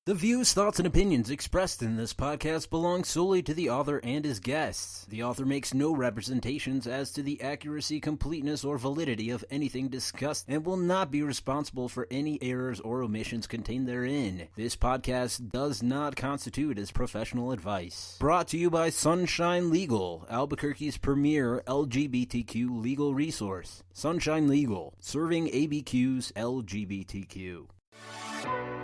The views, thoughts, and opinions expressed in this podcast belong solely to the author and his guests. The author makes no representations as to the accuracy, completeness, or validity of anything discussed and will not be responsible for any errors or omissions contained therein. This podcast does not constitute as professional advice. Brought to you by Sunshine Legal, Albuquerque's premier LGBTQ legal resource. Sunshine Legal, serving ABQs LGBTQ.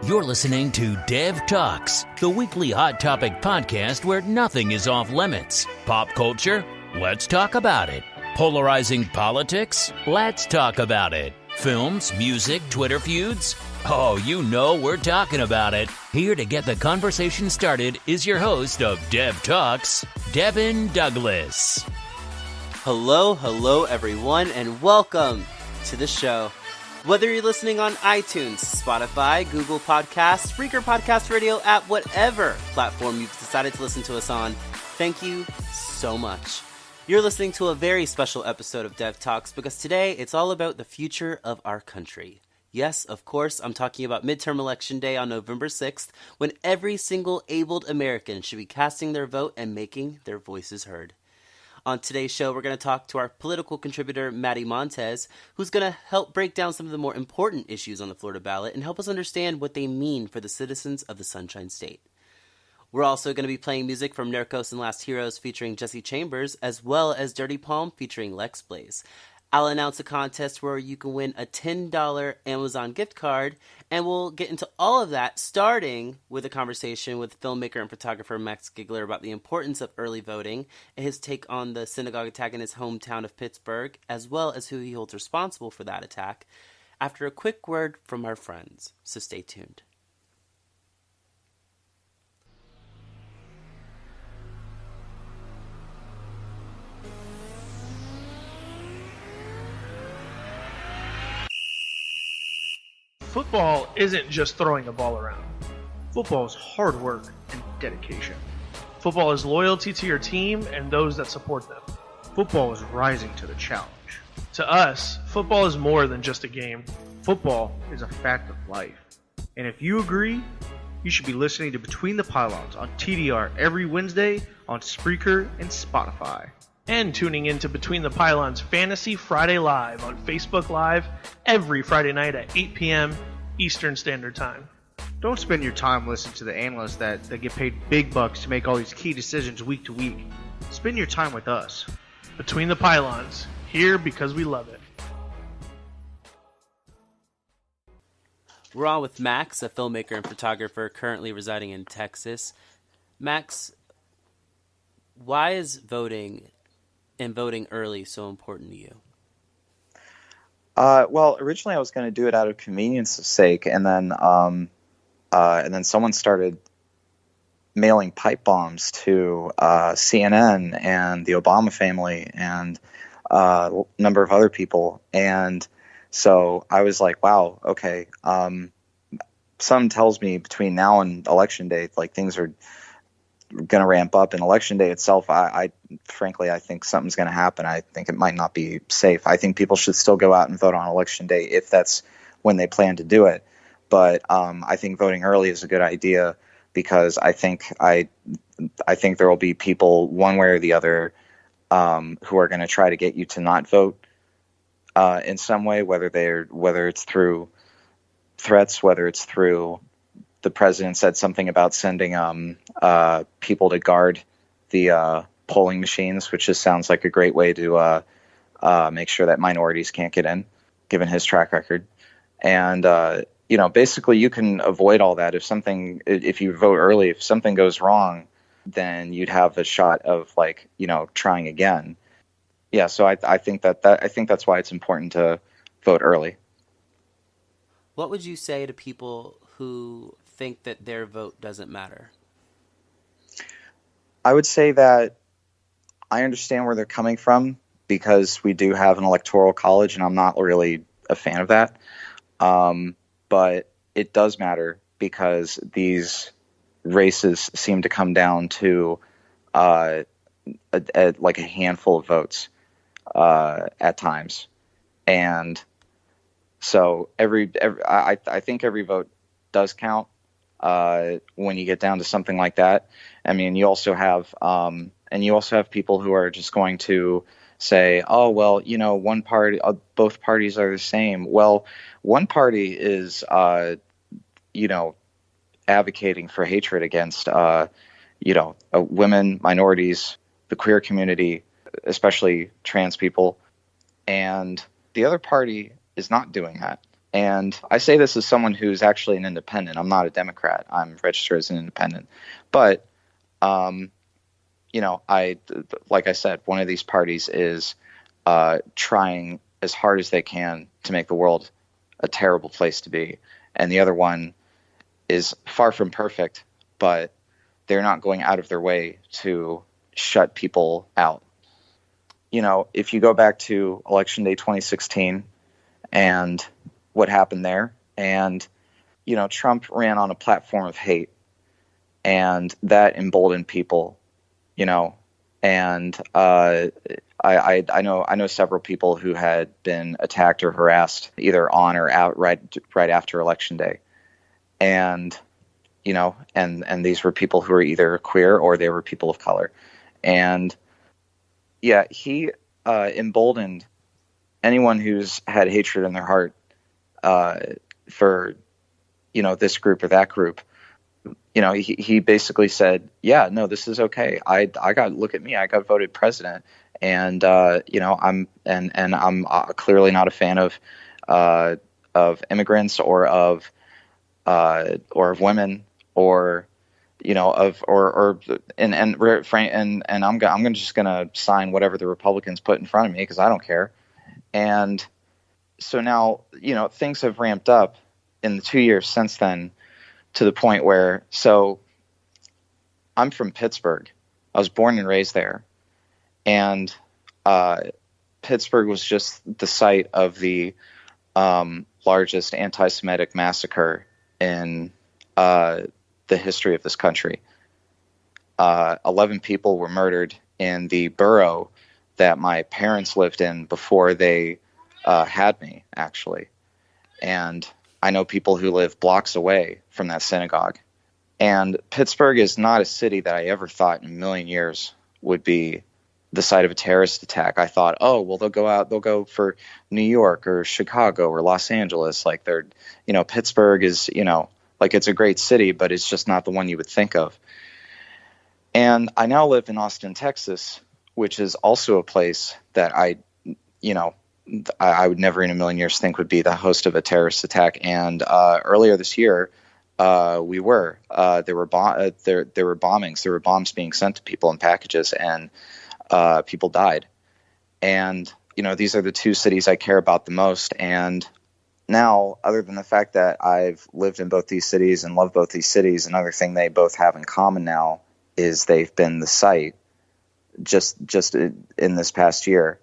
You're listening to Dev Talks, the weekly hot topic podcast where nothing is off limits. Pop culture? Let's talk about it. Polarizing politics? Let's talk about it. Films, music, Twitter feuds? Oh, you know we're talking about it. Here to get the conversation started is your host of Dev Talks, Devin Douglas. Hello everyone, and welcome to the show. Whether you're listening on iTunes, Spotify, Google Podcasts, Spreaker Podcast Radio, at whatever platform you've decided to listen to us on, thank you so much. You're listening to a very special episode of Dev Talks because today it's all about the future of our country. Yes, of course, I'm talking about midterm election day on November 6th, when every single abled American should be casting their vote and making their voices heard. On today's show, we're going to talk to our political contributor, Maddie Montez, who's going to help break down some of the more important issues on the Florida ballot and help us understand what they mean for the citizens of the Sunshine State. We're also going to be playing music from Narcos and Last Heroes featuring Jesse Chambers, as well as Dirty Palm featuring Lex Blaze. I'll announce a contest where you can win a $10 Amazon gift card, and we'll get into all of that, starting with a conversation with filmmaker and photographer Max Giggler about the importance of early voting and his take on the synagogue attack in his hometown of Pittsburgh, as well as who he holds responsible for that attack, after a quick word from our friends. So stay tuned. Football isn't just throwing a ball around. Football is hard work and dedication. Football is loyalty to your team and those that support them. Football is rising to the challenge. To us, football is more than just a game. Football is a fact of life. And if you agree, you should be listening to Between the Pylons on TDR every Wednesday on Spreaker and Spotify. And tuning into Between the Pylons Fantasy Friday Live on Facebook Live every Friday night at 8 p.m. Eastern Standard Time. Don't spend your time listening to the analysts that get paid big bucks to make all these key decisions week to week. Spend your time with us. Between the Pylons, here because we love it. We're on with Max, a filmmaker and photographer currently residing in Texas. Max, why is voting and voting early so important to you? Well, originally I was going to do it out of convenience's sake, and then someone started mailing pipe bombs to CNN and the Obama family and a number of other people, and so I was like, wow, okay. Something tells me between now and election day, like things are going to ramp up. In election day itself, I frankly, I think something's going to happen. I think it might not be safe. I think people should still go out and vote on election day if that's when they plan to do it. But I think voting early is a good idea because I think there will be people one way or the other who are going to try to get you to not vote in some way, whether it's through threats, whether it's through the president said something about sending people to guard the polling machines, which just sounds like a great way to make sure that minorities can't get in, given his track record. And basically, you can avoid all that if you vote early. If something goes wrong, then you'd have a shot of trying again. Yeah, so I think that's why it's important to vote early. What would you say to people who think that their vote doesn't matter? I would say that I understand where they're coming from because we do have an electoral college, and I'm not really a fan of that. But it does matter because these races seem to come down to a handful of votes at times, and so I think every vote does count. when you get down to something like that. I mean, you also have people who are just going to say, oh, well, one party, both parties are the same. Well, one party is, advocating for hatred against, women, minorities, the queer community, especially trans people. And the other party is not doing that. And I say this as someone who's actually an independent. I'm not a Democrat. I'm registered as an independent. But, like I said, one of these parties is trying as hard as they can to make the world a terrible place to be. And the other one is far from perfect, but they're not going out of their way to shut people out. If you go back to Election Day 2016 and what happened there, and, Trump ran on a platform of hate, and that emboldened people, and I know several people who had been attacked or harassed either on or out right after Election Day. And, and these were people who were either queer or they were people of color. And yeah, he emboldened anyone who's had hatred in their heart for, this group or that group. He basically said, yeah, no, this is okay. Look at me. I got voted president. And, I'm clearly not a fan of immigrants or of women or, I'm just going to sign whatever the Republicans put in front of me because I don't care. And so now, things have ramped up in the 2 years since then to the point where, so I'm from Pittsburgh. I was born and raised there. And Pittsburgh was just the site of the largest anti-Semitic massacre in the history of this country. 11 people were murdered in the borough that my parents lived in before they had me, actually. And I know people who live blocks away from that synagogue. And Pittsburgh is not a city that I ever thought in a million years would be the site of a terrorist attack. I thought, oh, well, they'll go for New York or Chicago or Los Angeles. Like Pittsburgh is, it's a great city, but it's just not the one you would think of. And I now live in Austin, Texas, which is also a place that I would never in a million years think would be the host of a terrorist attack. And earlier this year, there were bombings. There were bombs being sent to people in packages, and people died. And these are the two cities I care about the most. And now, other than the fact that I've lived in both these cities and love both these cities, another thing they both have in common now is they've been the site, just in this past year,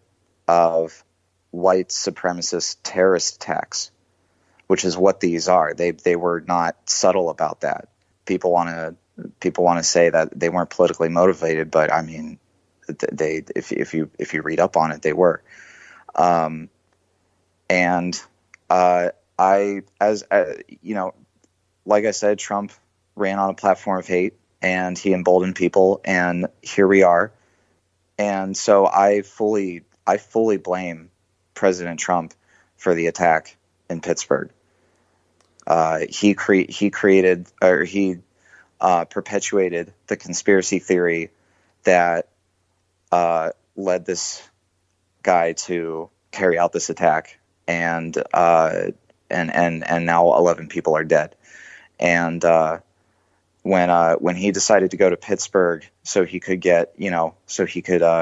of white supremacist terrorist attacks, which is what these are. They were not subtle about that. People want to say that they weren't politically motivated, but I mean, they if you read up on it, they were. Like I said, Trump ran on a platform of hate, and he emboldened people, and here we are. And so I fully blame President Trump for the attack in Pittsburgh. He perpetuated the conspiracy theory that led this guy to carry out this attack, and now 11 people are dead. And when he decided to go to Pittsburgh so he could get a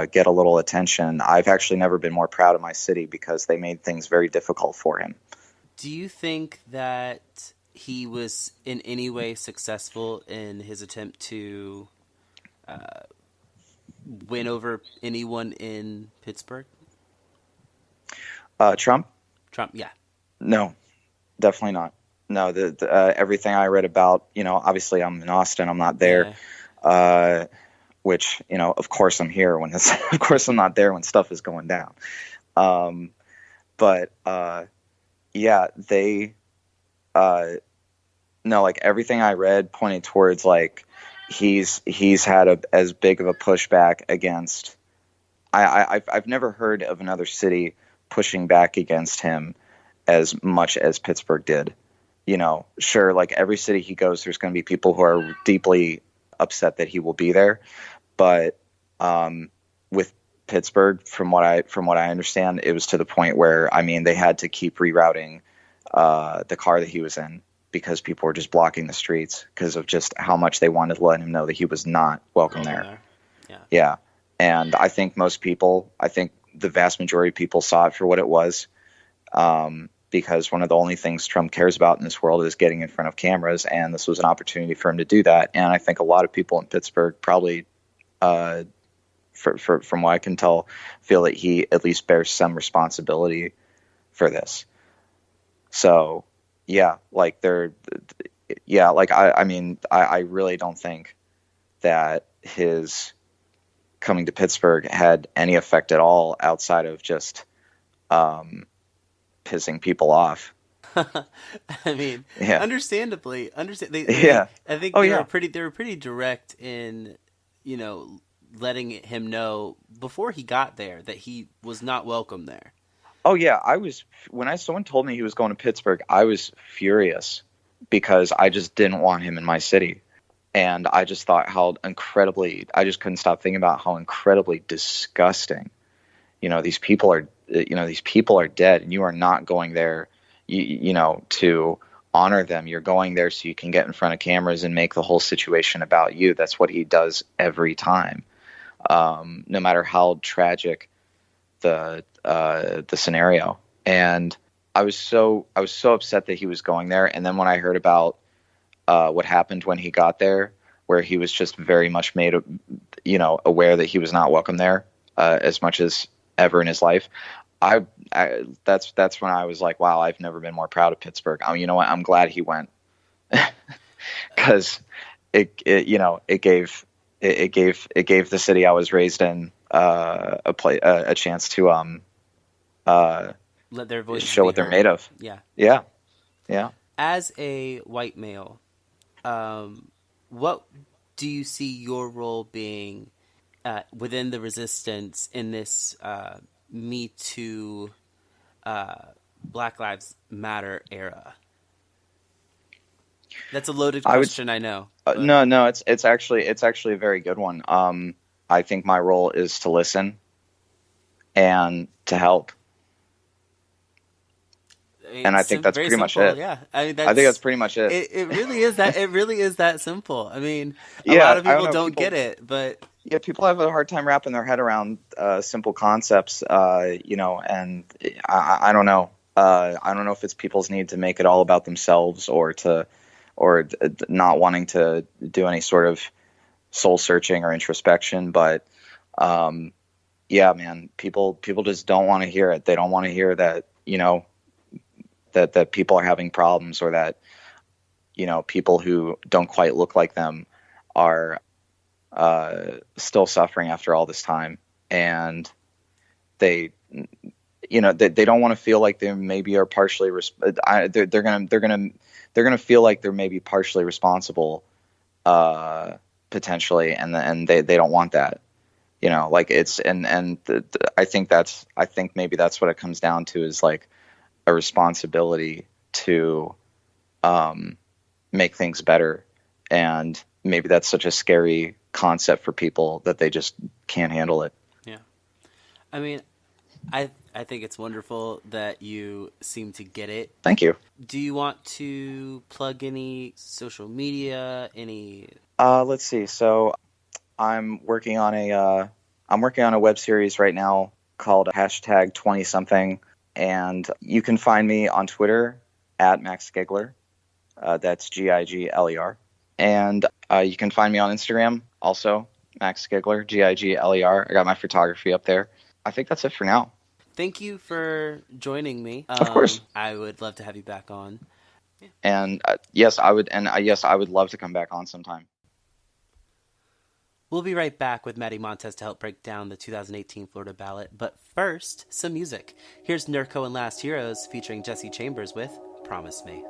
little attention, I've actually never been more proud of my city because they made things very difficult for him. Do you think that he was in any way successful in his attempt to win over anyone in Pittsburgh? Trump? Trump, yeah. No, definitely not. No, everything I read about, obviously I'm in Austin, I'm not there, which, of course I'm here when of course I'm not there when stuff is going down. But they, no, like everything I read pointed towards like he's had as big of a pushback against. I've never heard of another city pushing back against him as much as Pittsburgh did. You know, sure, like every city he goes, there's going to be people who are deeply upset that he will be there, but with Pittsburgh, from what I understand, it was to the point where, I mean, they had to keep rerouting the car that he was in because people were just blocking the streets because of just how much they wanted to let him know that he was not welcome there. Yeah. And I think the vast majority of people saw it for what it was, because one of the only things Trump cares about in this world is getting in front of cameras, and this was an opportunity for him to do that. And I think a lot of people in Pittsburgh probably, from what I can tell, feel that he at least bears some responsibility for this. So, yeah, like I mean, I really don't think that his coming to Pittsburgh had any effect at all outside of just pissing people off. I mean, understandably, I think they were pretty direct in, you know, letting him know before he got there that he was not welcome there. Oh yeah, when someone told me he was going to Pittsburgh, I was furious because I just didn't want him in my city. And I just thought I just couldn't stop thinking about how incredibly disgusting, you know, these people are dead, and you are not going there, you know, to honor them. You're going there so you can get in front of cameras and make the whole situation about you. That's what he does every time. No matter how tragic the scenario. And I was so upset that he was going there. And then when I heard about what happened when he got there, where he was just very much made, you know, aware that he was not welcome there as much as ever in his life, that's when I was like, wow, I've never been more proud of Pittsburgh. I mean, you know what? I'm glad he went, because it gave the city I was raised in a chance to let their voices show what they're made of. Yeah. As a white male, what do you see your role being within the resistance in this Me Too, Black Lives Matter era? That's a loaded question, I know. No, it's actually a very good one. I think my role is to listen and to help. And I think that's pretty much it. Yeah, I think that's pretty much it. It really is that. It really is that simple. I mean, a lot of people don't get it, but yeah, people have a hard time wrapping their head around simple concepts. You know, and I don't know. I don't know if it's people's need to make it all about themselves, or not wanting to do any sort of soul searching or introspection. But yeah, man, people just don't want to hear it. They don't want to hear that, you know, that people are having problems, or that, you know, people who don't quite look like them are still suffering after all this time. And they, you know, they don't want to feel like they maybe are partially they're gonna feel like they're maybe partially responsible potentially, and they don't want that, you know, like it's I think maybe that's what it comes down to, is like a responsibility to make things better. And maybe that's such a scary concept for people that they just can't handle it. Yeah. I mean, I think it's wonderful that you seem to get it. Thank you. Do you want to plug any social media, any? Let's see. So I'm working on a web series right now called #20something. And you can find me on Twitter at Max Gigler. That's Gigler. And you can find me on Instagram also, Max Gigler, Gigler. I got my photography up there. I think that's it for now. Thank you for joining me. Of course. I would love to have you back on. Yeah. And yes, I would. And yes, I would love to come back on sometime. We'll be right back with Maddie Montez to help break down the 2018 Florida ballot. But first, some music. Here's Nurko and Last Heroes featuring Jesse Chambers with Promise Me.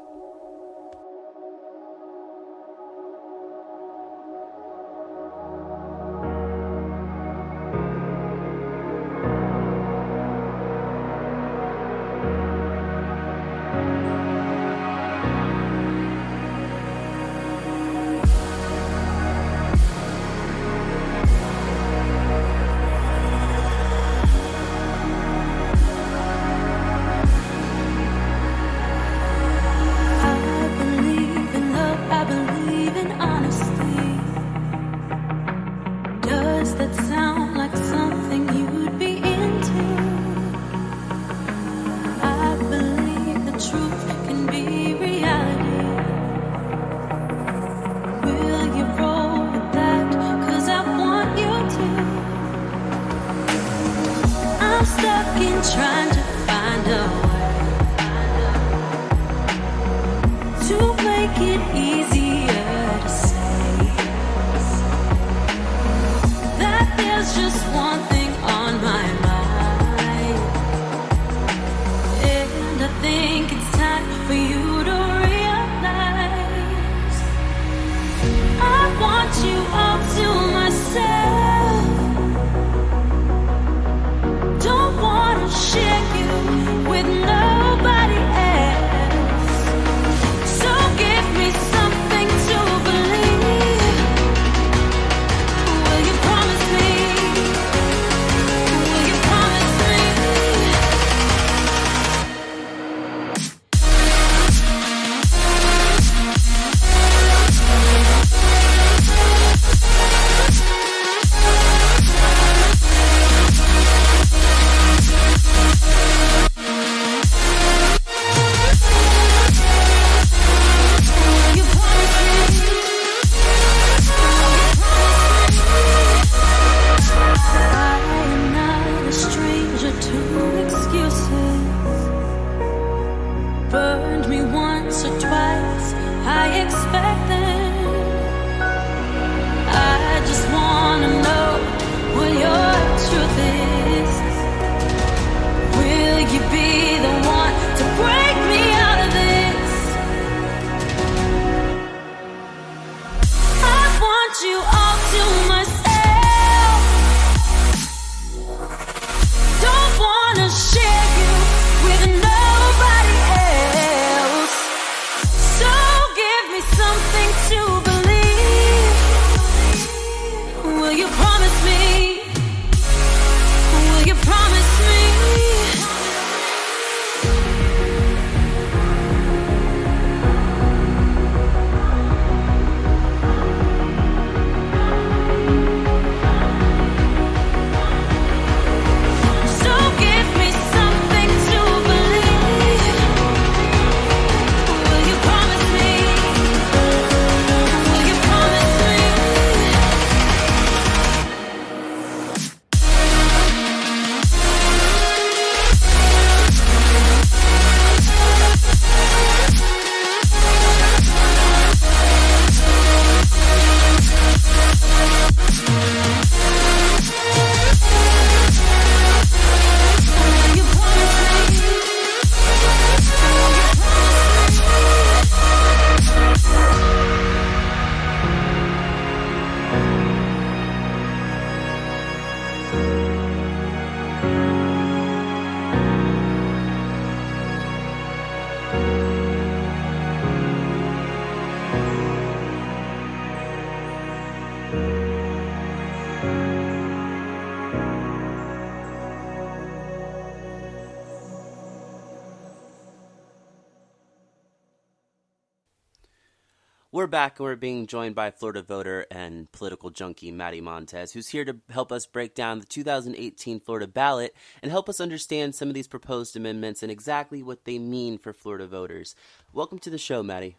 We're back and we're being joined by Florida voter and political junkie Maddie Montez, who's here to help us break down the 2018 Florida ballot and help us understand some of these proposed amendments and exactly what they mean for Florida voters. Welcome to the show, Maddie.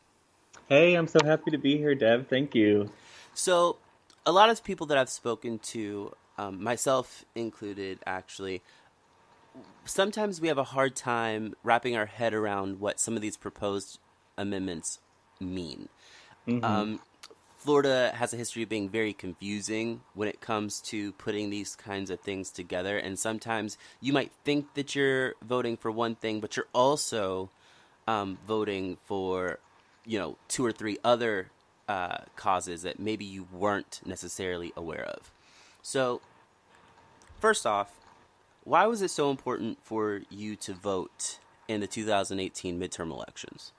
Hey, I'm so happy to be here, Dev. Thank you. So, a lot of people that I've spoken to, myself included, actually, sometimes we have a hard time wrapping our head around what some of these proposed amendments mean. Florida has a history of being very confusing when it comes to putting these kinds of things together. And sometimes you might think that you're voting for one thing, but you're also voting for, 2 or 3 other causes that maybe you weren't necessarily aware of. So, first off, why was it so important for you to vote in the 2018 midterm elections?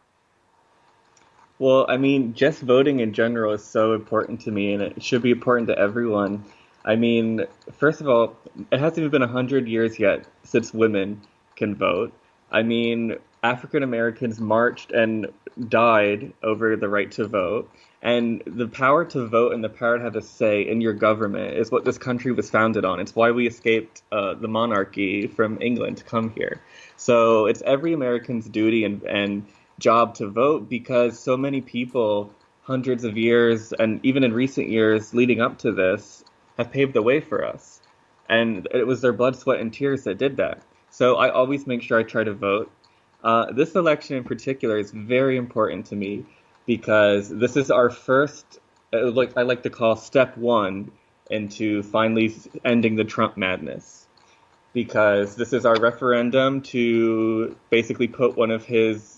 Well, I mean, just voting in general is so important to me, and it should be important to everyone. I mean, first of all, it hasn't even been 100 years yet since women can vote. I mean, African Americans marched and died over the right to vote. And the power to vote and the power to have a say in your government is what this country was founded on. It's why we escaped the monarchy from England to come here. So it's every American's duty and job to vote, because so many people, hundreds of years, and even in recent years leading up to this, have paved the way for us. And it was their blood, sweat, and tears that did that. So I always make sure I try to vote. This election in particular is very important to me because this is our first, I like to call step one into finally ending the Trump madness. Because this is our referendum to basically put one of his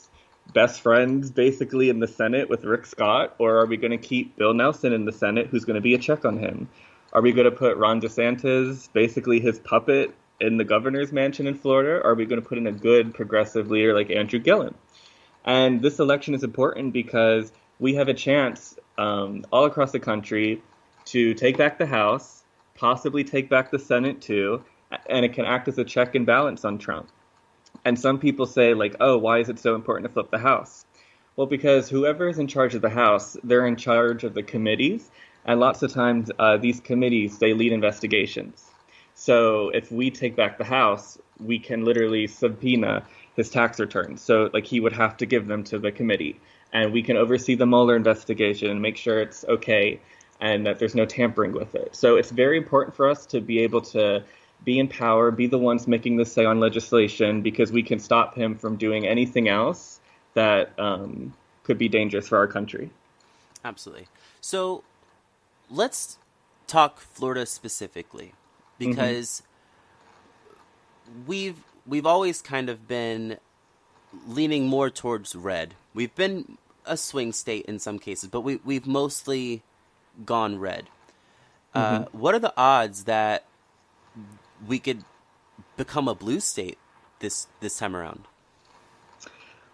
best friends basically in the Senate with Rick Scott, or are we going to keep Bill Nelson in the Senate, who's going to be a check on him? Are we going to put Ron DeSantis, basically his puppet, in the governor's mansion in Florida? Or are we going to put in a good progressive leader like Andrew Gillum? And this election is important because we have a chance all across the country to take back the House, possibly take back the Senate too, and it can act as a check and balance on Trump. And some people say, like, oh, why is it so important to flip the House? Well, because whoever is in charge of the House, they're in charge of the committees. And lots of times, these committees, they lead investigations. So if we take back the House, we can literally subpoena his tax returns. So, like, he would have to give them to the committee. And we can oversee the Mueller investigation and make sure it's okay and that there's no tampering with it. So it's very important for us to be able to be in power, be the ones making the say on legislation, because we can stop him from doing anything else that could be dangerous for our country. Absolutely. So let's talk Florida specifically, because we've always kind of been leaning more towards red. We've been a swing state in some cases, but we've mostly gone red. What are the odds that we could become a blue state this time around?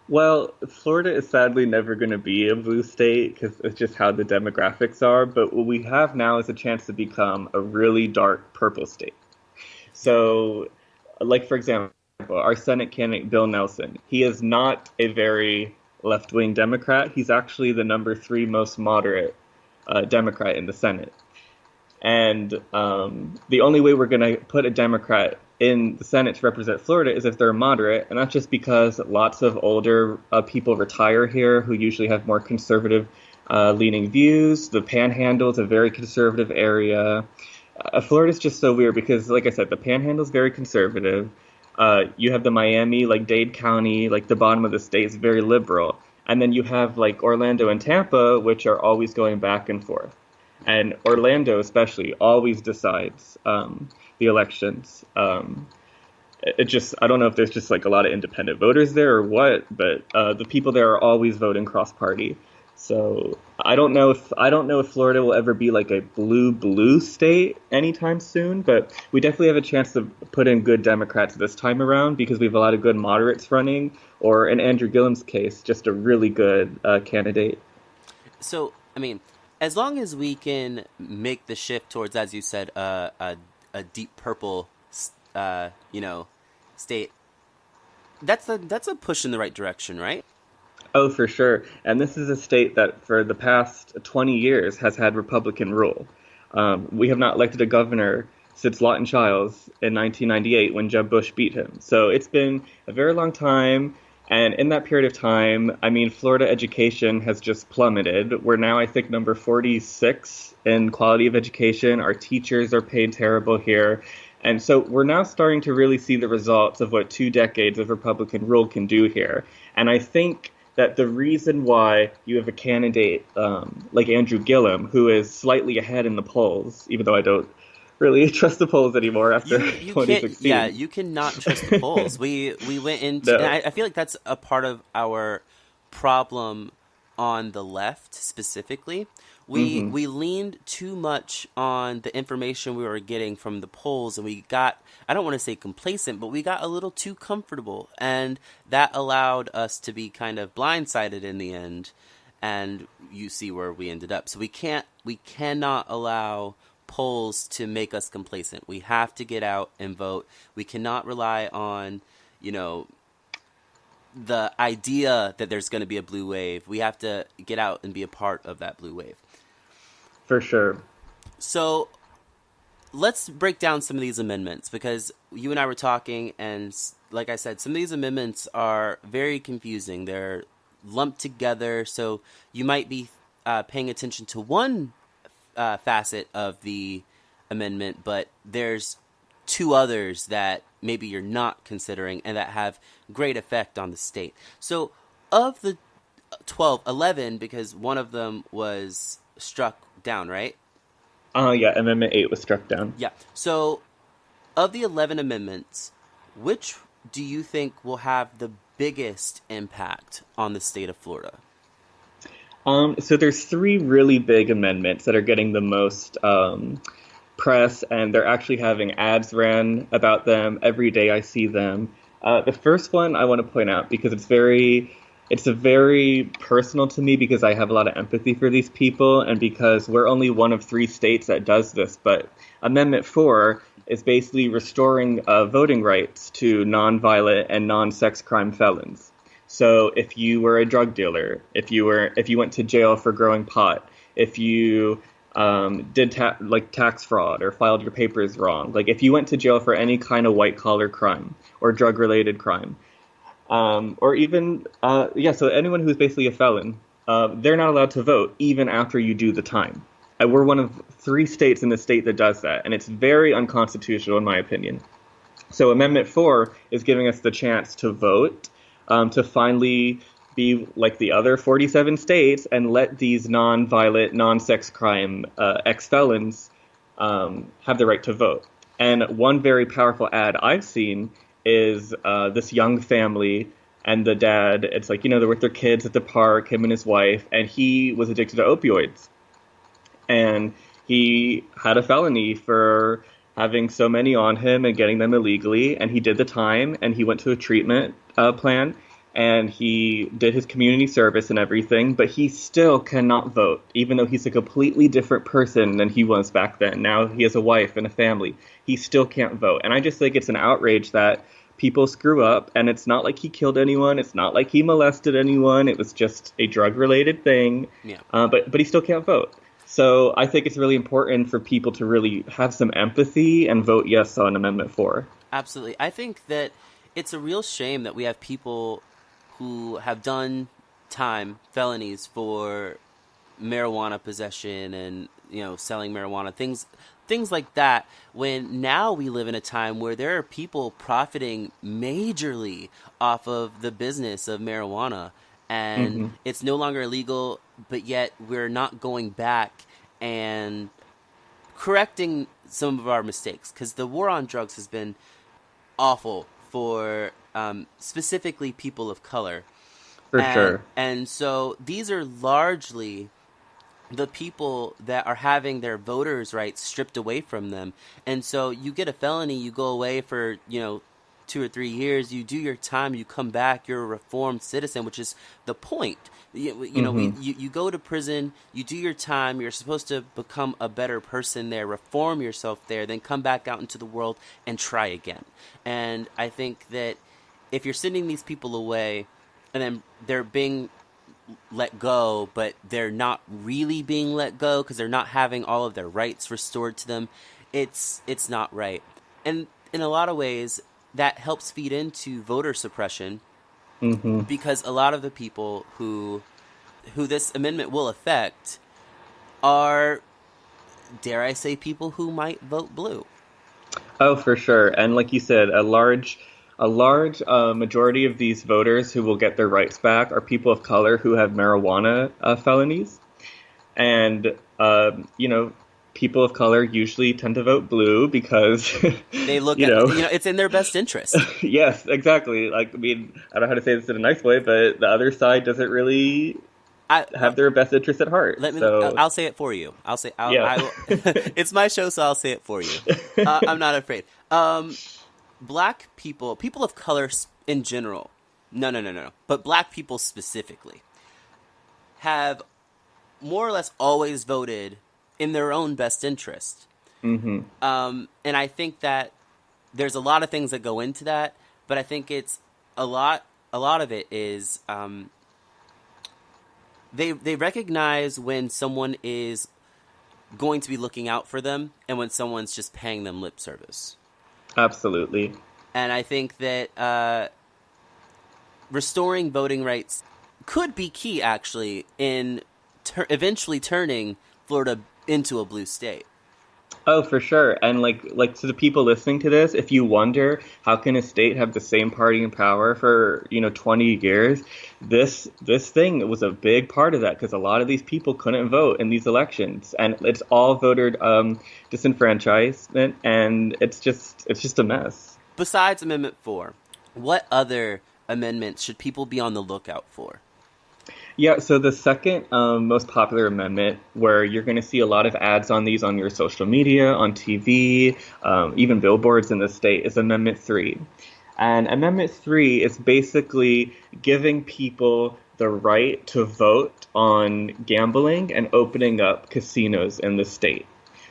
Well, Florida is sadly never going to be a blue state because it's just how the demographics are. But what we have now is a chance to become a really dark purple state. So, like, for example, our Senate candidate, Bill Nelson, he is not a very left-wing Democrat. He's actually the number 3 most moderate Democrat in the Senate. And the only way we're going to put a Democrat in the Senate to represent Florida is if they're moderate, and that's just because lots of older people retire here who usually have more conservative leaning views. The Panhandle is a very conservative area. Florida's just so weird because, like I said, the Panhandle is very conservative. You have the Miami, like Dade County, like the bottom of the state is very liberal. And then you have like Orlando and Tampa, which are always going back and forth. And Orlando especially always decides the elections. It just, I don't know if there's just like a lot of independent voters there or what, but the people there are always voting cross-party. So I don't know if Florida will ever be like a blue state anytime soon, but we definitely have a chance to put in good Democrats this time around because we have a lot of good moderates running, or in Andrew Gillum's case, just a really good candidate. So, I mean, as long as we can make the shift towards, as you said, a deep purple, state, that's a push in the right direction, right? Oh, for sure. And this is a state that for the past 20 years has had Republican rule. We have not elected a governor since Lawton Chiles in 1998 when Jeb Bush beat him. So it's been a very long time. And in that period of time, I mean, Florida education has just plummeted. We're now, I think, number 46 in quality of education. Our teachers are paid terrible here. And so we're now starting to really see the results of what 2 decades of Republican rule can do here. And I think that the reason why you have a candidate like Andrew Gillum, who is slightly ahead in the polls, even though I don't really trust the polls anymore after 2016. Yeah, you cannot trust the polls. We went into, No. and I feel like that's a part of our problem on the left specifically. We leaned too much on the information we were getting from the polls, and we got, I don't want to say complacent, but we got a little too comfortable, and that allowed us to be kind of blindsided in the end, and you see where we ended up. So we cannot allow polls to make us complacent. We have to get out and vote. We cannot rely on, the idea that there's going to be a blue wave. We have to get out and be a part of that blue wave. For sure. So let's break down some of these amendments, because you and I were talking, and like I said, some of these amendments are very confusing. They're lumped together, so you might be paying attention to one facet of the amendment, but there's 2 others that maybe you're not considering and that have great effect on the state. So of the 11, because one of them was struck down, right? Yeah, Amendment 8 was struck down. Yeah. So of the 11 amendments, which do you think will have the biggest impact on the state of Florida? So there's 3 really big amendments that are getting the most press, and they're actually having ads ran about them. Every day I see them. The first one I want to point out because it's a very personal to me, because I have a lot of empathy for these people, and because we're only one of 3 states that does this. But Amendment 4 is basically restoring voting rights to nonviolent and non-sex crime felons. So if you were a drug dealer, if you went to jail for growing pot, if you did tax fraud or filed your papers wrong, like if you went to jail for any kind of white collar crime or drug related crime, or even so anyone who's basically a felon, they're not allowed to vote even after you do the time. We're one of 3 states in the state that does that, and it's very unconstitutional in my opinion. So Amendment 4 is giving us the chance to vote, to finally be like the other 47 states and let these non-violent, non-sex crime ex-felons have the right to vote. And one very powerful ad I've seen is this young family and the dad. It's like, they're with their kids at the park, him and his wife, and he was addicted to opioids. And he had a felony for having so many on him and getting them illegally, and he did the time, and he went to a treatment plan, and he did his community service and everything, but he still cannot vote, even though he's a completely different person than he was back then. Now he has a wife and a family. He still can't vote. And I just think it's an outrage that people screw up, and it's not like he killed anyone. It's not like he molested anyone. It was just a drug-related thing. Yeah. But he still can't vote. So I think it's really important for people to really have some empathy and vote yes on Amendment 4. Absolutely. I think that it's a real shame that we have people who have done felonies for marijuana possession and, selling marijuana, things like that, when now we live in a time where there are people profiting majorly off of the business of marijuana, and it's no longer illegal, but yet we're not going back and correcting some of our mistakes, because the war on drugs has been awful for specifically people of color. For sure. And so these are largely the people that are having their voters' rights stripped away from them. And so you get a felony, you go away for, 2 or 3 years, you do your time, you come back, you're a reformed citizen, which is the point. You go to prison, you do your time, you're supposed to become a better person there, reform yourself there, then come back out into the world and try again. And I think that if you're sending these people away and then they're being let go, but they're not really being let go because they're not having all of their rights restored to them. It's not right. And in a lot of ways, that helps feed into voter suppression because a lot of the people who this amendment will affect are, dare I say, people who might vote blue. Oh, for sure. And like you said, a large majority of these voters who will get their rights back are people of color who have marijuana felonies. And, people of color usually tend to vote blue because they look it's in their best interest. Yes, exactly. Like, I mean, I don't know how to say this in a nice way, but the other side doesn't really have their best interest at heart. I'll say it for you. It's my show, so I'll say it for you. I'm not afraid. Black people of color in general, no, but black people specifically, have more or less always voted in their own best interest. And I think that there's a lot of things that go into that, but I think it's a lot of it is they recognize when someone is going to be looking out for them and when someone's just paying them lip service. Absolutely. And I think that restoring voting rights could be key, actually, in eventually turning Florida into a blue state. Oh, for sure. And like to the people listening to this, if you wonder how can a state have the same party in power for 20 years, this thing was a big part of that because a lot of these people couldn't vote in these elections, and it's all voter disenfranchisement, and it's just a mess. Besides Amendment 4, what other amendments should people be on the lookout for? Yeah, so the second most popular amendment, where you're going to see a lot of ads on these on your social media, on TV, even billboards in the state, is Amendment 3. And Amendment 3 is basically giving people the right to vote on gambling and opening up casinos in the state.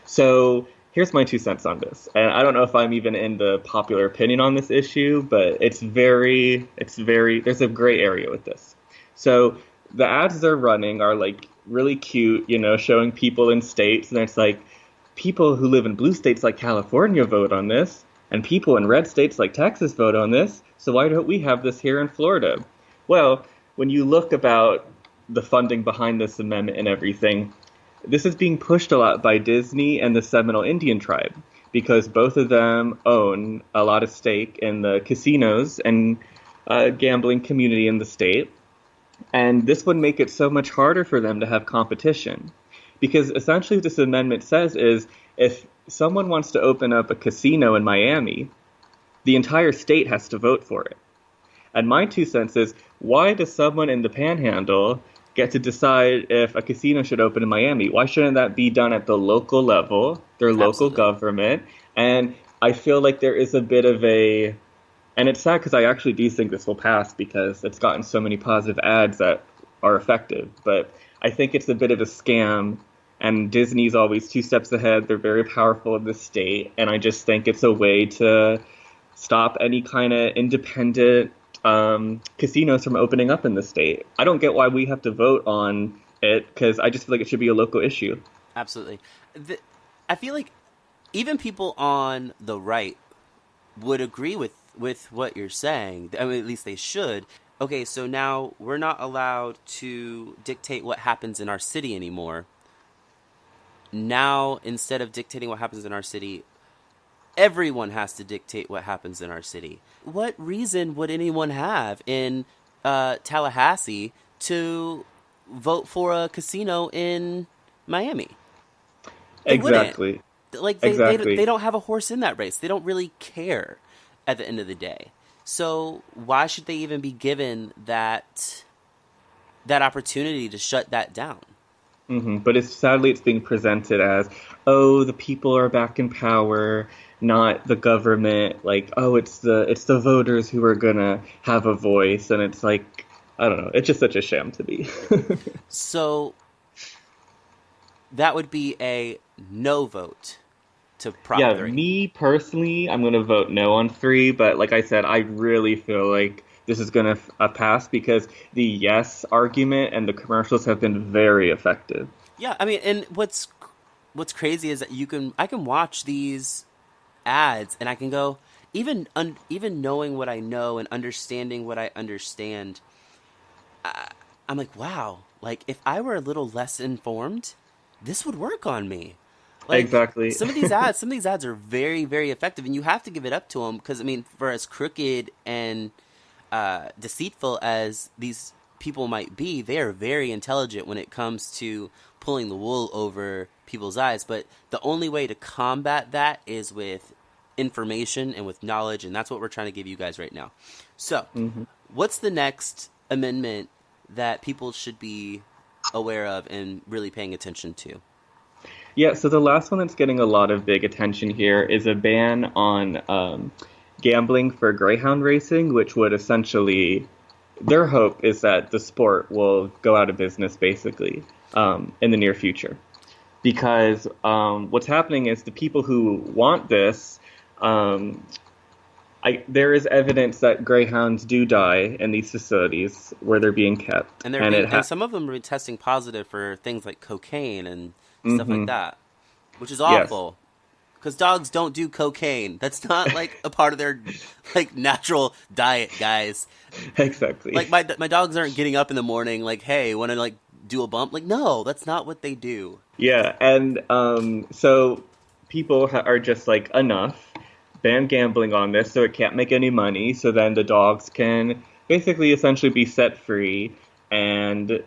So here's my 2 cents on this. And I don't know if I'm even in the popular opinion on this issue, but there's a gray area with this. So the ads they're running are like really cute, showing people in states, and it's like people who live in blue states like California vote on this, and people in red states like Texas vote on this, so why don't we have this here in Florida? Well, when you look about the funding behind this amendment and everything, this is being pushed a lot by Disney and the Seminole Indian tribe, because both of them own a lot of stake in the casinos and gambling community in the state. And this would make it so much harder for them to have competition. Because essentially what this amendment says is, if someone wants to open up a casino in Miami, the entire state has to vote for it. And my 2 cents is, why does someone in the Panhandle get to decide if a casino should open in Miami? Why shouldn't that be done at the local level, their local government? And I feel like there is a bit of a... And it's sad because I actually do think this will pass because it's gotten so many positive ads that are effective. But I think it's a bit of a scam, and Disney's always 2 steps ahead. They're very powerful in the state, and I just think it's a way to stop any kind of independent casinos from opening up in the state. I don't get why we have to vote on it, because I just feel like it should be a local issue. Absolutely. I feel like even people on the right would agree with what you're saying. I mean, at least they should. Okay, so now we're not allowed to dictate what happens in our city anymore. Now, instead of dictating what happens in our city, everyone has to dictate what happens in our city. What reason would anyone have in Tallahassee to vote for a casino in Miami? Exactly. They don't have a horse in that race. They don't really care at the end of the day. So why should they even be given that opportunity to shut that down? But sadly it's being presented as, oh, the people are back in power, not the government. Like, oh, it's the voters who are gonna have a voice, and it's like, I don't know. It's just such a sham to me. So that would be a no vote to Prop 3. Me personally, I'm going to vote no on 3, but like I said, I really feel like this is going to pass, because the yes argument and the commercials have been very effective. Yeah, I mean, and what's crazy is that I can watch these ads and I can go, even knowing what I know and understanding what I understand, I'm like, wow, like if I were a little less informed, this would work on me. Like, exactly. some of these ads are very, very effective, and you have to give it up to them, because I mean, for as crooked and deceitful as these people might be, they are very intelligent when it comes to pulling the wool over people's eyes. But the only way to combat that is with information and with knowledge, and that's what we're trying to give you guys right now. So, what's the next amendment that people should be aware of and really paying attention to? Yeah, so the last one that's getting a lot of big attention here is a ban on gambling for greyhound racing, which would essentially, their hope is that the sport will go out of business, basically, in the near future. Because what's happening is the people who want this, there is evidence that greyhounds do die in these facilities where they're being kept. And some of them are testing positive for things like cocaine and stuff like that, which is awful. Because dogs don't do cocaine. That's not like a part of their like natural diet, guys. Exactly. Like my dogs aren't getting up in the morning like, hey, want to like do a bump? Like, no, that's not what they do. Yeah, and so people are just like, enough, ban gambling on this, so it can't make any money. So then the dogs can basically essentially be set free, and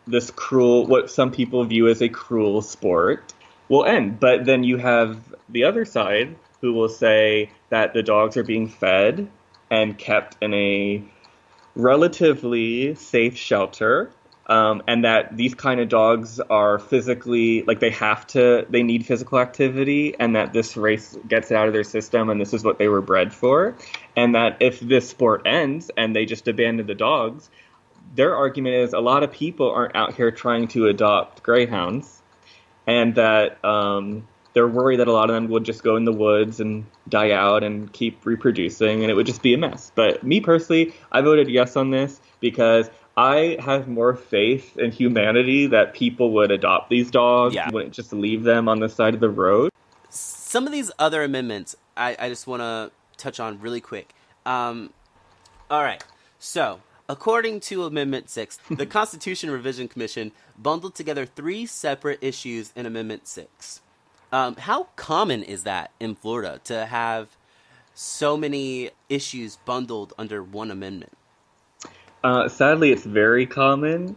this cruel, what some people view as a cruel sport, will end. But then you have the other side who will say that the dogs are being fed and kept in a relatively safe shelter, and that these kind of dogs are physically, like they need physical activity, and that this race gets it out of their system, and this is what they were bred for. And that if this sport ends and they just abandon the dogs, their argument is a lot of people aren't out here trying to adopt greyhounds, and that they're worried that a lot of them would just go in the woods and die out and keep reproducing, and it would just be a mess. But me personally, I voted yes on this because I have more faith in humanity that people would adopt these dogs, wouldn't just leave them on the side of the road. Some of these other amendments, I just want to touch on really quick. All right, so according to Amendment 6, the Constitution Revision Commission bundled together 3 separate issues in Amendment 6. How common is that in Florida to have so many issues bundled under one amendment? Sadly, it's very common,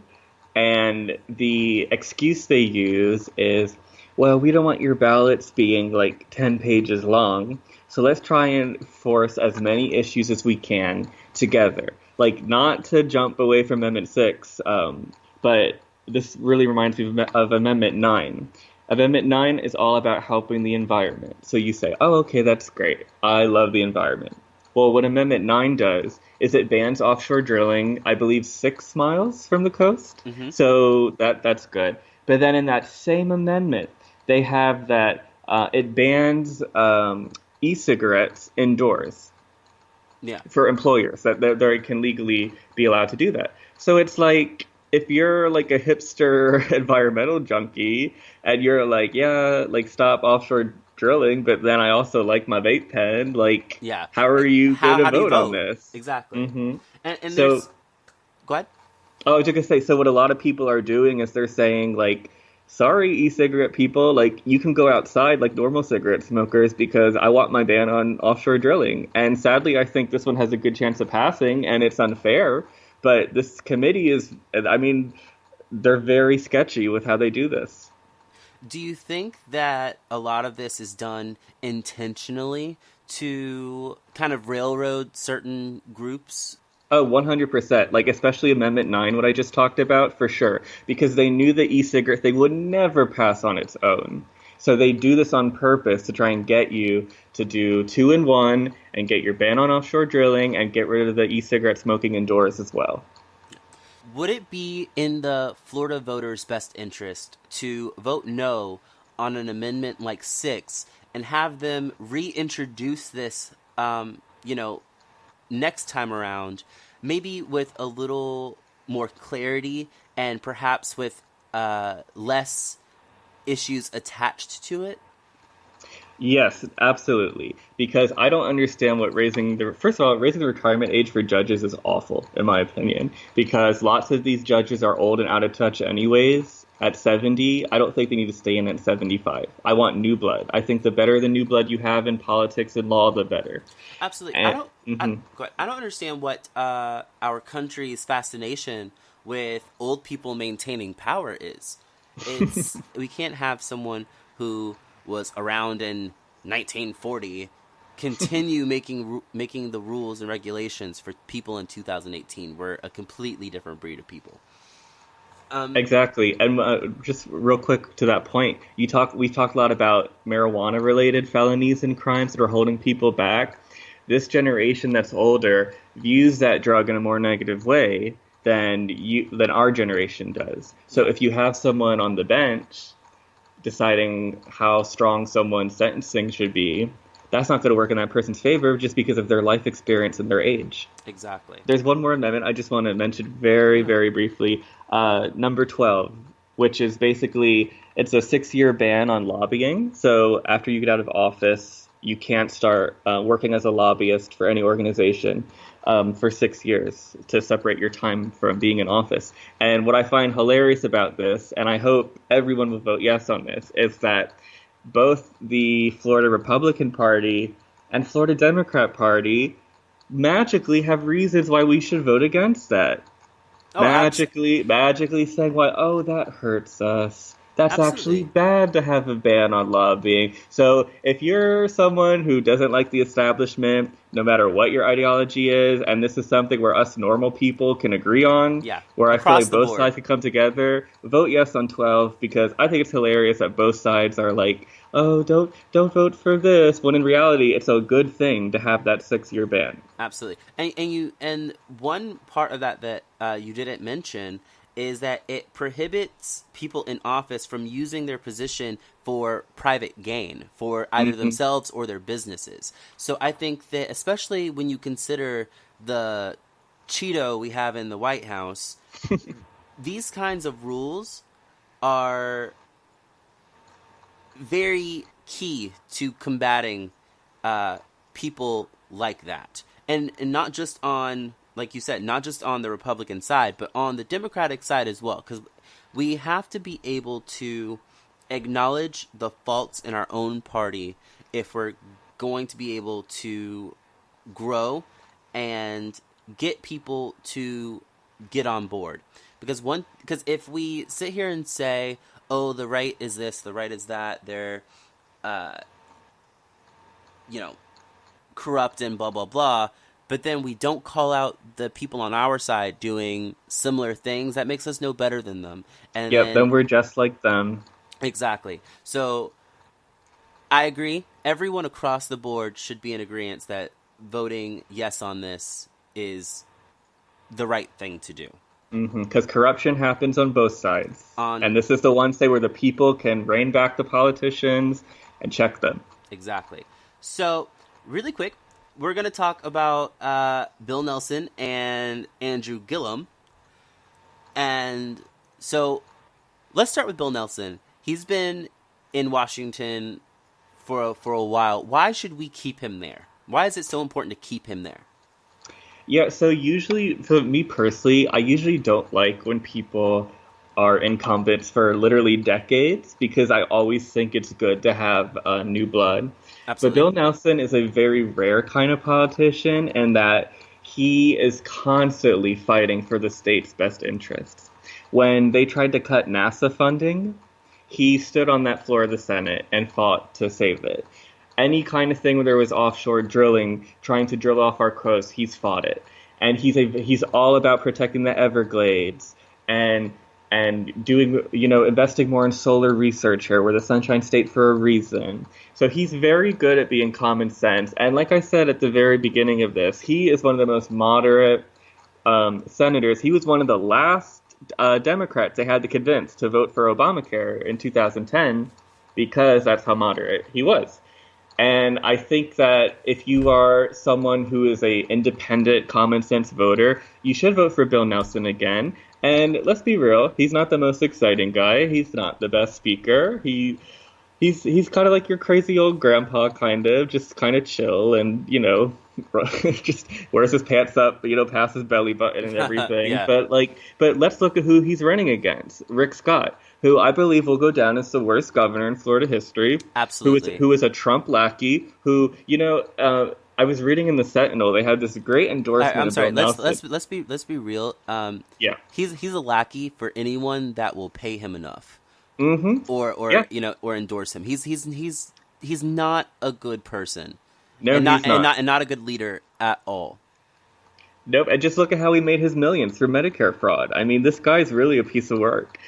and the excuse they use is, well, we don't want your ballots being like 10 pages long, so let's try and force as many issues as we can together. Like, not to jump away from Amendment 6, but this really reminds me of Amendment 9. Amendment 9 is all about helping the environment. So you say, oh, okay, that's great. I love the environment. Well, what Amendment 9 does is it bans offshore drilling, I believe, 6 miles from the coast. So that's good. But then in that same amendment, they have that it bans e-cigarettes indoors. Yeah. For employers, that they can legally be allowed to do that. So it's like, if you're like a hipster environmental junkie and you're like, yeah, like stop offshore drilling, but then I also like my vape pen, like, how are you going to vote on this? Exactly. And so, go ahead. Oh, I was just going to say, so what a lot of people are doing is they're saying, like, sorry, e-cigarette people, like, you can go outside like normal cigarette smokers because I want my ban on offshore drilling. And sadly, I think this one has a good chance of passing, and it's unfair. But this committee is, I mean, they're very sketchy with how they do this. Do you think that a lot of this is done intentionally to kind of railroad certain groups? Oh, 100%. Like, especially Amendment 9, what I just talked about, for sure. Because they knew the e-cigarette thing would never pass on its own. So they do this on purpose to try and get you to do 2 in 1 and get your ban on offshore drilling and get rid of the e-cigarette smoking indoors as well. Would it be in the Florida voters' best interest to vote no on an amendment like 6 and have them reintroduce this, next time around, maybe with a little more clarity and perhaps with less issues attached to it? Yes, absolutely. Because I don't understand what first of all, raising the retirement age for judges is awful, in my opinion. Because lots of these judges are old and out of touch anyways. At 70, I don't think they need to stay in at 75. I want new blood. I think the better the new blood you have in politics and law, the better. Absolutely. And, I don't understand what our country's fascination with old people maintaining power is. We can't have someone who was around in 1940 continue making the rules and regulations for people in 2018. We're a completely different breed of people. Exactly. And just real quick to that point, we've talked a lot about marijuana-related felonies and crimes that are holding people back. This generation that's older views that drug in a more negative way than our generation does. So if you have someone on the bench deciding how strong someone's sentencing should be, that's not going to work in that person's favor just because of their life experience and their age. Exactly. There's one more amendment I just want to mention very, very briefly. Number 12, which is basically, it's a 6-year ban on lobbying. So after you get out of office, you can't start working as a lobbyist for any organization for 6 years to separate your time from being in office. And what I find hilarious about this, and I hope everyone will vote yes on this, is that both the Florida Republican Party and Florida Democrat Party magically have reasons why we should vote against that. Magically saying why, that hurts us. That's actually bad to have a ban on lobbying. So if you're someone who doesn't like the establishment, no matter what your ideology is, and this is something where us normal people can agree on, where I feel like both sides can come together, vote yes on 12, because I think it's hilarious that both sides are like, oh, don't vote for this, when in reality it's a good thing to have that 6-year ban. Absolutely. And one part of that you didn't mention is that it prohibits people in office from using their position for private gain, for either themselves or their businesses. So I think that, especially when you consider the Cheeto we have in the White House, these kinds of rules are very key to combating people like that. And not just on, like you said, not just on the Republican side, but on the Democratic side as well. Because we have to be able to acknowledge the faults in our own party if we're going to be able to grow and get people to get on board. Because if we sit here and say, oh, the right is this, the right is that, they're, corrupt and blah, blah, blah, but then we don't call out the people on our side doing similar things, that makes us no better than them. And then we're just like them. Exactly. So I agree. Everyone across the board should be in agreement that voting yes on this is the right thing to do. Because corruption happens on both sides. And this is the one state where the people can rein back the politicians and check them. Exactly. So, really quick, we're going to talk about Bill Nelson and Andrew Gillum. And so, let's start with Bill Nelson. He's been in Washington for a while. Why should we keep him there? Why is it so important to keep him there? Yeah, so for me personally, I usually don't like when people are incumbents for literally decades, because I always think it's good to have new blood. Absolutely. But Bill Nelson is a very rare kind of politician in that he is constantly fighting for the state's best interests. When they tried to cut NASA funding, he stood on that floor of the Senate and fought to save it. Any kind of thing where there was offshore drilling, trying to drill off our coast, he's fought it. And he's all about protecting the Everglades and doing, investing more in solar research here. We're the Sunshine State for a reason. So he's very good at being common sense. And like I said at the very beginning of this, he is one of the most moderate senators. He was one of the last Democrats they had to convince to vote for Obamacare in 2010, because that's how moderate he was. And I think that if you are someone who is a independent, common sense voter, you should vote for Bill Nelson again. And let's be real, he's not the most exciting guy. He's not the best speaker. He's kind of like your crazy old grandpa, kind of, just kind of chill and, just wears his pants up, past his belly button and everything. Yeah. But let's look at who he's running against. Rick Scott, who I believe will go down as the worst governor in Florida history. Absolutely. Who is a Trump lackey, who, I was reading in the Sentinel, they had this great endorsement. I'm sorry. of Bill Nelson. Let's be real. Yeah. He's a lackey for anyone that will pay him enough, or Yeah. or endorse him. He's not a good person. No, and he's not. And not a good leader at all. Nope, and just look at how he made his millions through Medicare fraud. I mean, this guy's really a piece of work.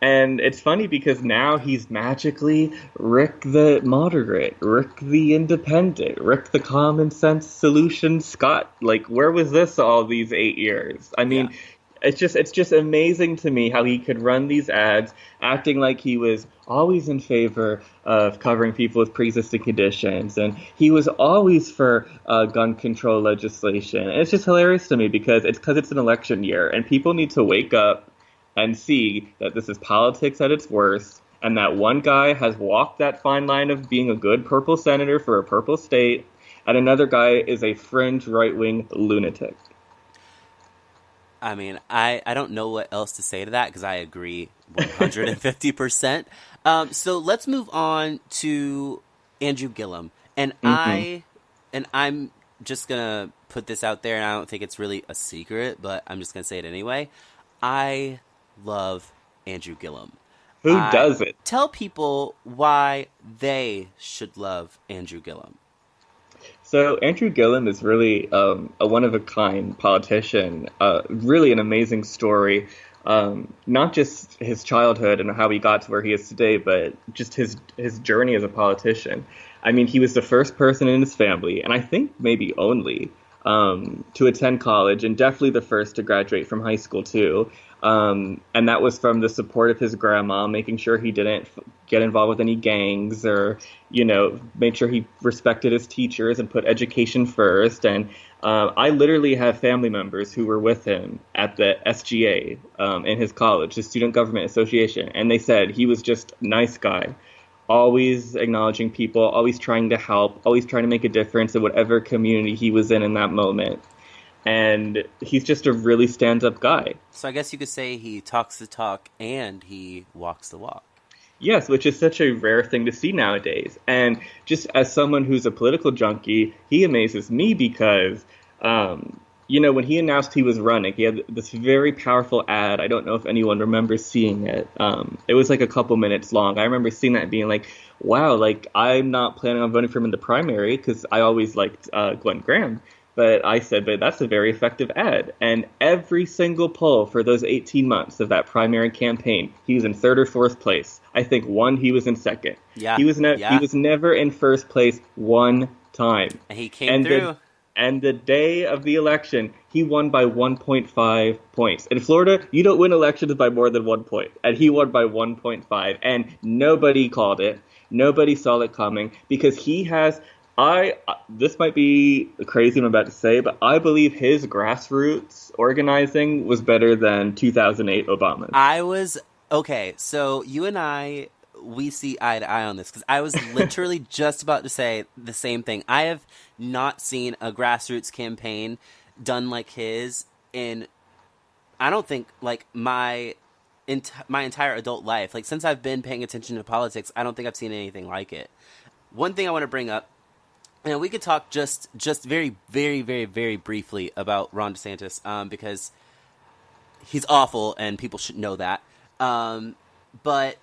And it's funny because now he's magically Rick the moderate, Rick the independent, Rick the common sense solution Scott. Like, where was this all these 8 years? I mean, it's just amazing to me how he could run these ads acting like he was always in favor of covering people with pre-existing conditions, and he was always for gun control legislation. And it's just hilarious to me because it's an election year, and people need to wake up and see that this is politics at its worst, and that one guy has walked that fine line of being a good purple senator for a purple state, and another guy is a fringe right-wing lunatic. I mean, I don't know what else to say to that because I agree 150%. So let's move on to Andrew Gillum. And I'm just going to put this out there, and I don't think it's really a secret, but I'm just going to say it anyway. I love Andrew Gillum. Who doesn't? Tell people why they should love Andrew Gillum. So Andrew Gillum is really a one-of-a-kind politician, really an amazing story, not just his childhood and how he got to where he is today, but just his journey as a politician. I mean, he was the first person in his family, and I think maybe only, to attend college, and definitely the first to graduate from high school, too. And that was from the support of his grandma, making sure he didn't get involved with any gangs or, make sure he respected his teachers and put education first. And I literally have family members who were with him at the SGA in his college, the Student Government Association. And they said he was just a nice guy, always acknowledging people, always trying to help, always trying to make a difference in whatever community he was in that moment. And he's just a really stand-up guy. So I guess you could say he talks the talk and he walks the walk. Yes, which is such a rare thing to see nowadays. And just as someone who's a political junkie, he amazes me because, when he announced he was running, he had this very powerful ad. I don't know if anyone remembers seeing it. It was like a couple minutes long. I remember seeing that and being like, wow, like I'm not planning on voting for him in the primary because I always liked Glenn Graham. But I said, but that's a very effective ad. And every single poll for those 18 months of that primary campaign, he was in third or fourth place. I think he was in second. Yeah. He was never in first place one time. And he came through. And the day of the election, he won by 1.5 points. In Florida, you don't win elections by more than 1 point. And he won by 1.5. And nobody called it. Nobody saw it coming because he has... this might be crazy what I'm about to say, but I believe his grassroots organizing was better than 2008 Obama's. Okay, so you and I, we see eye to eye on this, because I was literally just about to say the same thing. I have not seen a grassroots campaign done like his in, I don't think, like, my entire adult life. Like, since I've been paying attention to politics, I don't think I've seen anything like it. One thing I want to bring up, and we could talk just very, very, very, very briefly about Ron DeSantis, because he's awful and people should know that. But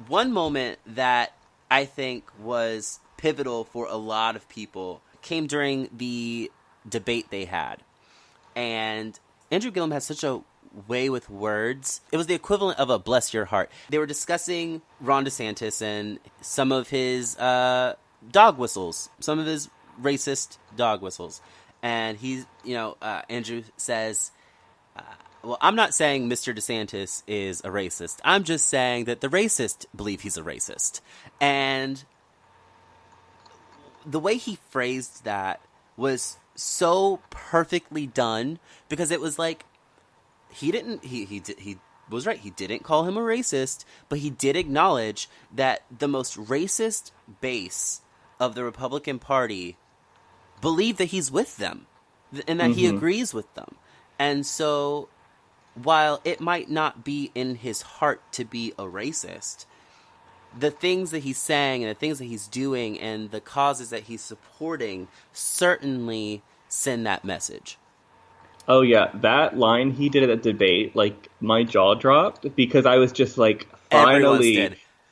one moment that I think was pivotal for a lot of people came during the debate they had. And Andrew Gillum has such a way with words. It was the equivalent of a bless your heart. They were discussing Ron DeSantis and some of his dog whistles, some of his racist dog whistles. And Andrew says, well, I'm not saying Mr. DeSantis is a racist. I'm just saying that the racist believe he's a racist. And the way he phrased that was so perfectly done, because it was like he was right. He didn't call him a racist, but he did acknowledge that the most racist base of the Republican Party believe that he's with them and that he agrees with them. And so while it might not be in his heart to be a racist, the things that he's saying and the things that he's doing and the causes that he's supporting certainly send that message. Oh yeah, that line he did at the debate, like my jaw dropped, because I was just like,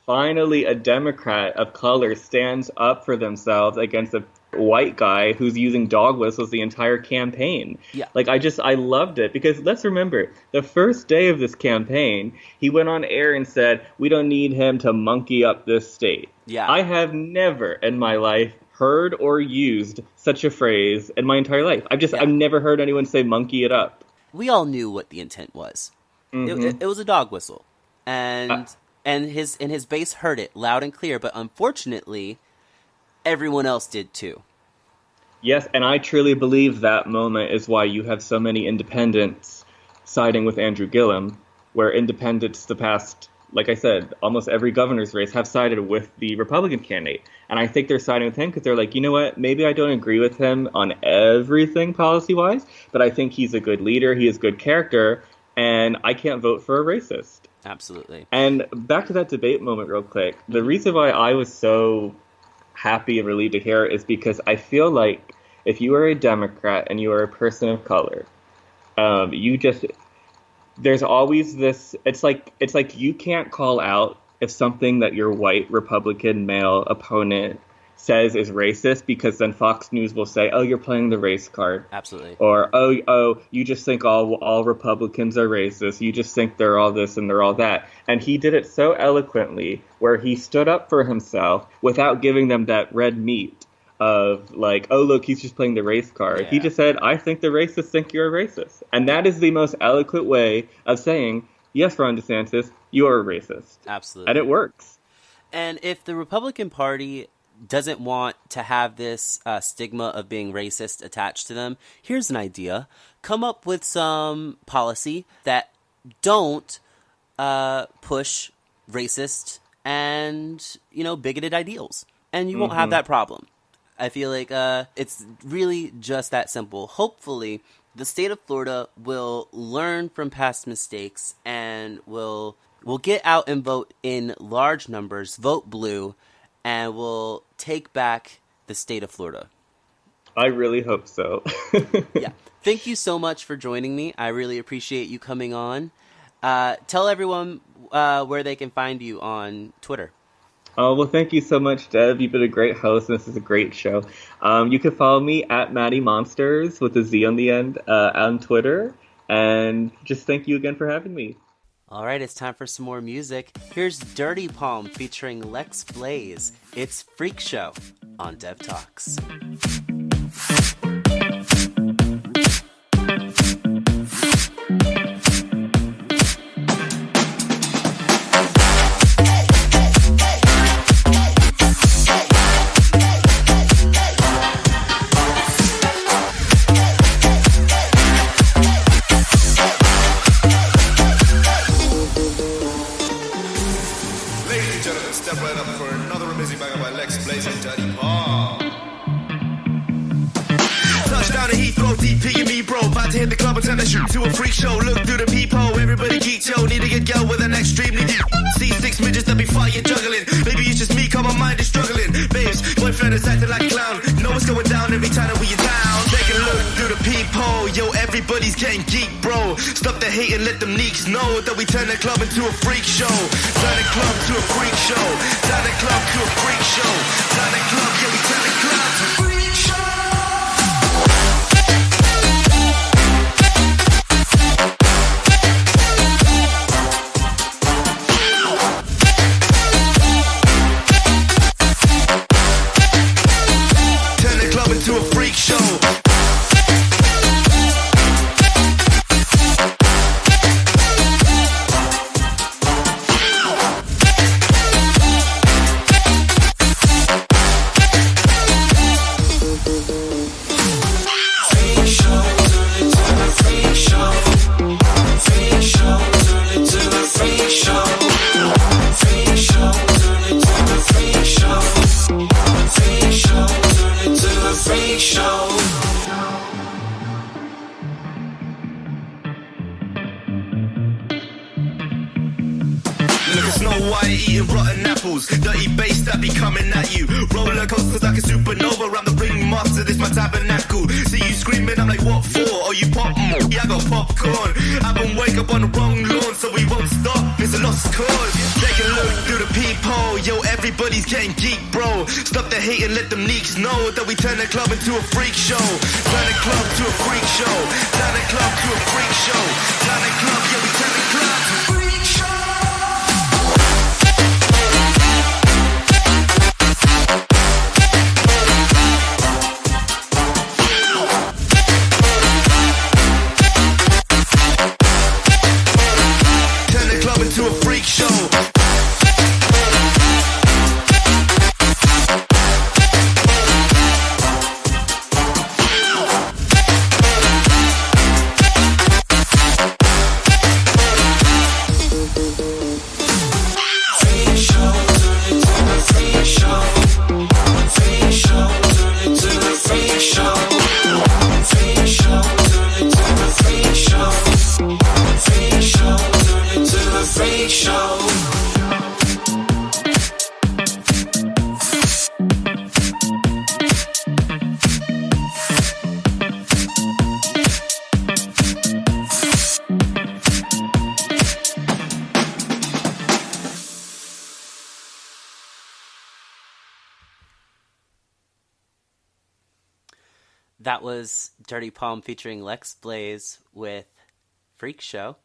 finally a Democrat of color stands up for themselves against a white guy who's using dog whistles the entire campaign. Yeah. Like I loved it, because let's remember, the first day of this campaign, he went on air and said, we don't need him to monkey up this state. Yeah. I have never in my life heard or used such a phrase in my entire life. I've never heard anyone say monkey it up. We all knew what the intent was. It was a dog whistle. And his base heard it loud and clear, but unfortunately everyone else did too. Yes, and I truly believe that moment is why you have so many independents siding with Andrew Gillum, where independents the past, like I said, almost every governor's race have sided with the Republican candidate. And I think they're siding with him because they're like, you know what, maybe I don't agree with him on everything policy-wise, but I think he's a good leader, he has good character, and I can't vote for a racist. Absolutely. And back to that debate moment real quick. The reason why I was so happy and relieved to hear it is because I feel like if you are a Democrat and you are a person of color, there's always this, it's like you can't call out if something that your white Republican male opponent says is racist, because then Fox News will say, oh, you're playing the race card. Absolutely. Or, oh, you just think all Republicans are racist. You just think they're all this and they're all that. And he did it so eloquently, where he stood up for himself without giving them that red meat of like, oh, look, he's just playing the race card. Yeah. He just said, I think the racists think you're a racist. And that is the most eloquent way of saying, yes, Ron DeSantis, you are a racist. Absolutely. And it works. And if the Republican Party doesn't want to have this stigma of being racist attached to them, here's an idea. Come up with some policy that don't push racist and, bigoted ideals. And you won't have that problem. I feel like it's really just that simple. Hopefully, the state of Florida will learn from past mistakes and will get out and vote in large numbers, vote blue, and will take back the state of Florida. I really hope so. Yeah. Thank you so much for joining me. I really appreciate you coming on. Tell everyone where they can find you on Twitter. Oh, well, thank you so much, Deb. You've been a great host, and this is a great show. You can follow me at Maddie Monsters with a Z on the end on Twitter. And just thank you again for having me. All right, it's time for some more music. Here's Dirty Palm featuring Lex Blaze. It's Freak Show on Dev Talks. Step right up for another amazing banger by Lex Blaze and Dirty Palm. Touchdown to Heathrow, DP and me, bro. About to hit the club and turn the shit to a freak show. Look through the peephole, everybody geek, yo. Need to get girl with an extremely see six midgets that be fighting, juggling. Maybe it's just me, cause my mind is struggling. Babes, boyfriend is acting like a clown. Know what's going down every time that we in town. Take a look through the peephole, yo. Everybody's getting geek, bro. Stop the hate and let them leaks know that we turn the club into a freak show. Turn the club to a freak show. Turn the club to a freak show. Turn the club, yeah, we turn the club to a freak show. To a freak show. rotten apples. Dirty bass that be coming at you. Roller coasters like a supernova. I'm the ringmaster, this my tabernacle. See you screaming, I'm like, what for? Oh, you pop? Yeah, I got popcorn. I been wake up on the wrong lawn, so we won't stop. It's a lost cause. Take a look through the peephole. Yo, everybody's getting geek, bro. Stop the hate and let them leaks know that we turn the club into a freak show. Turn the club to a freak show. Turn the club to a freak show. Turn the club, yeah, we turn the club to a freak show. Turn the club into a freak show. That was Dirty Palm featuring Lex Blaze with Freak Show.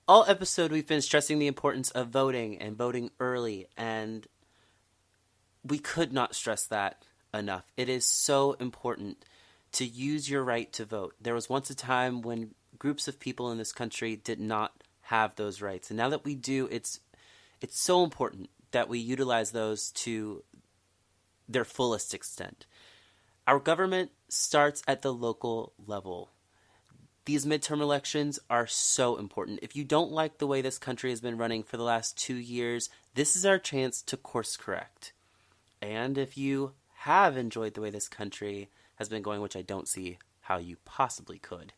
All episode we've been stressing the importance of voting and voting early, and we could not stress that enough. It is so important to use your right to vote. There was once a time when groups of people in this country did not have those rights, and now that we do, it's so important that we utilize those to their fullest extent. Our government starts at the local level. These midterm elections are so important. If you don't like the way this country has been running for the last 2 years, this is our chance to course correct. And if you have enjoyed the way this country has been going, which I don't see how you possibly could,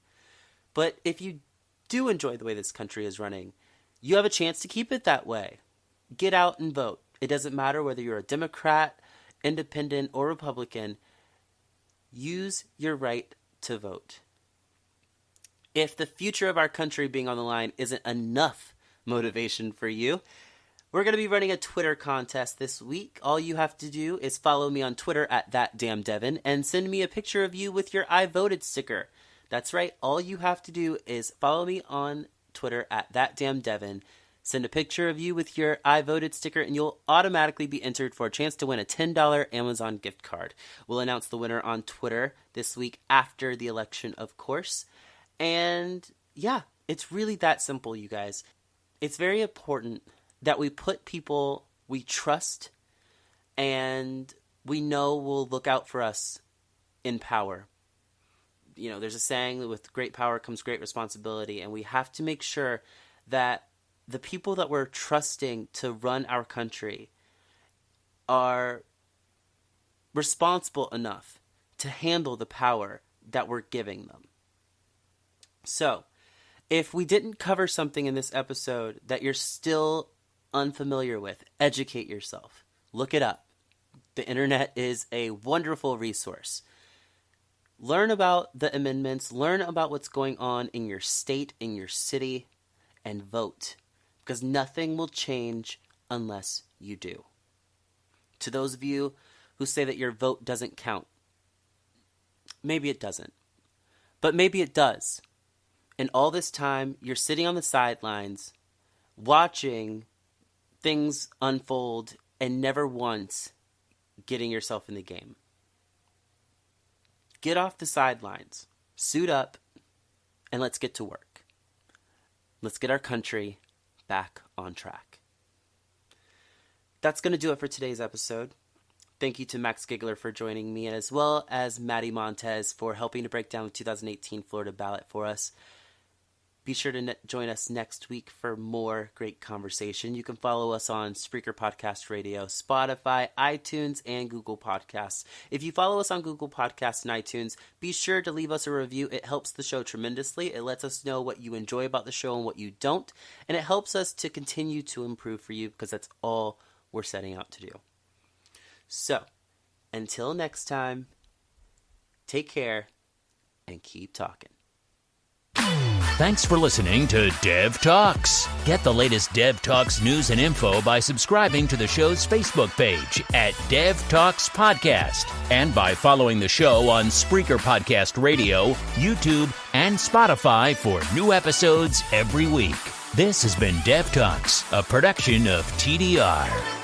but if you do enjoy the way this country is running, you have a chance to keep it that way. Get out and vote. It doesn't matter whether you're a Democrat, Independent, or Republican. Use your right to vote. If the future of our country being on the line isn't enough motivation for you, we're going to be running a Twitter contest this week. All you have to do is follow me on Twitter at ThatDamnDevin and send me a picture of you with your I voted sticker. That's right. All you have to do is follow me on Twitter at ThatDamnDevin. Send a picture of you with your I voted sticker, and you'll automatically be entered for a chance to win a $10 Amazon gift card. We'll announce the winner on Twitter this week after the election, of course. And yeah, it's really that simple, you guys. It's very important that we put people we trust and we know will look out for us in power. You know, there's a saying that with great power comes great responsibility, and we have to make sure that the people that we're trusting to run our country are responsible enough to handle the power that we're giving them. So, if we didn't cover something in this episode that you're still unfamiliar with, educate yourself. Look it up. The internet is a wonderful resource. Learn about the amendments, learn about what's going on in your state, in your city, and vote. Because nothing will change unless you do. To those of you who say that your vote doesn't count, maybe it doesn't. But maybe it does. And all this time, you're sitting on the sidelines, watching things unfold, and never once getting yourself in the game. Get off the sidelines, suit up, and let's get to work. Let's get our country back on track. That's going to do it for today's episode. Thank you to Max Giggler for joining me, as well as Maddie Montez for helping to break down the 2018 Florida ballot for us. Be sure to join us next week for more great conversation. You can follow us on Spreaker Podcast Radio, Spotify, iTunes, and Google Podcasts. If you follow us on Google Podcasts and iTunes, be sure to leave us a review. It helps the show tremendously. It lets us know what you enjoy about the show and what you don't. And it helps us to continue to improve for you, because that's all we're setting out to do. So, until next time, take care and keep talking. Thanks for listening to Dev Talks. Get the latest Dev Talks news and info by subscribing to the show's Facebook page at Dev Talks Podcast and by following the show on Spreaker Podcast Radio, YouTube, and Spotify for new episodes every week. This has been Dev Talks, a production of TDR.